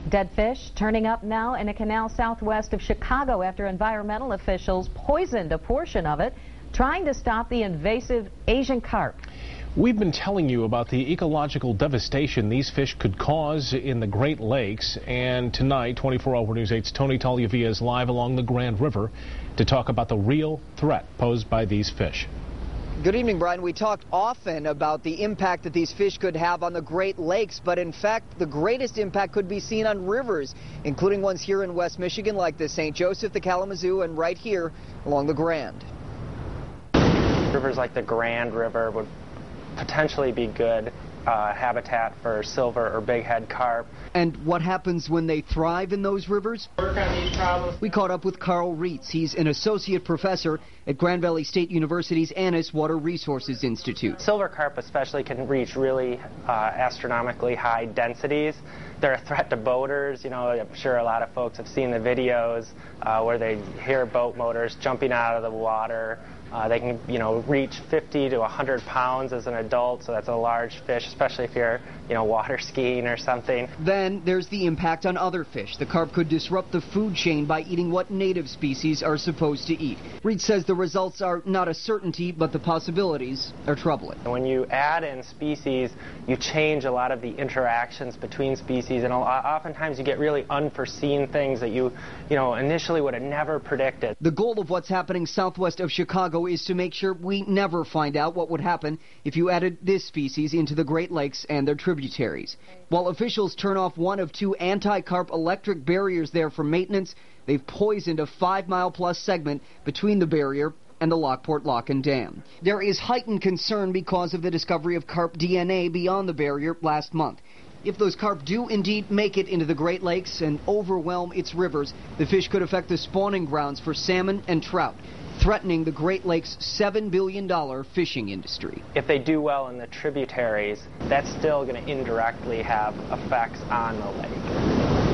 Dead fish turning up now in a canal southwest of Chicago after environmental officials poisoned a portion of it, trying to stop the invasive Asian carp. We've been telling you about the ecological devastation these fish could cause in the Great Lakes, and tonight 24-Hour News 8's Tony Tagliavia is live along the Grand River to talk about the real threat posed by these fish. Good evening, Brian. We talked often about the impact that these fish could have on the Great Lakes, but in fact, the greatest impact could be seen on rivers, including ones here in West Michigan like the St. Joseph, the Kalamazoo, and right here along the Grand. Rivers like the Grand River would potentially be good habitat for silver or bighead carp. And what happens when they thrive in those rivers? Work on these problems. We caught up with Carl Ruetz. He's an associate professor at Grand Valley State University's Annis Water Resources Institute. Silver carp especially can reach really astronomically high densities. They're a threat to boaters. You know, I'm sure a lot of folks have seen the videos where they hear boat motors jumping out of the water. They can, reach 50 to 100 pounds as an adult, so that's a large fish, especially if you're, water skiing or something. Then there's the impact on other fish. The carp could disrupt the food chain by eating what native species are supposed to eat. Reed says the results are not a certainty, but the possibilities are troubling. When you add in species, you change a lot of the interactions between species, and oftentimes you get really unforeseen things that you initially would have never predicted. The goal of what's happening southwest of Chicago is to make sure we never find out what would happen if you added this species into the Great Lakes and their tributaries. While officials turn off one of two anti-carp electric barriers there for maintenance, they've poisoned a 5-mile-plus segment between the barrier and the Lockport Lock and Dam. There is heightened concern because of the discovery of carp DNA beyond the barrier last month. If those carp do indeed make it into the Great Lakes and overwhelm its rivers, the fish could affect the spawning grounds for salmon and trout, threatening the Great Lakes' $7 billion fishing industry. If they do well in the tributaries, that's still going to indirectly have effects on the lake.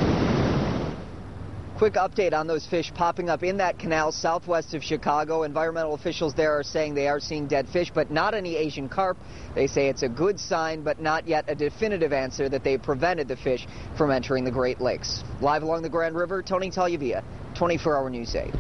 Quick update on those fish popping up in that canal southwest of Chicago. Environmental officials there are saying they are seeing dead fish, but not any Asian carp. They say it's a good sign, but not yet a definitive answer that they prevented the fish from entering the Great Lakes. Live along the Grand River, Tony Tagliavia, 24-Hour News 8.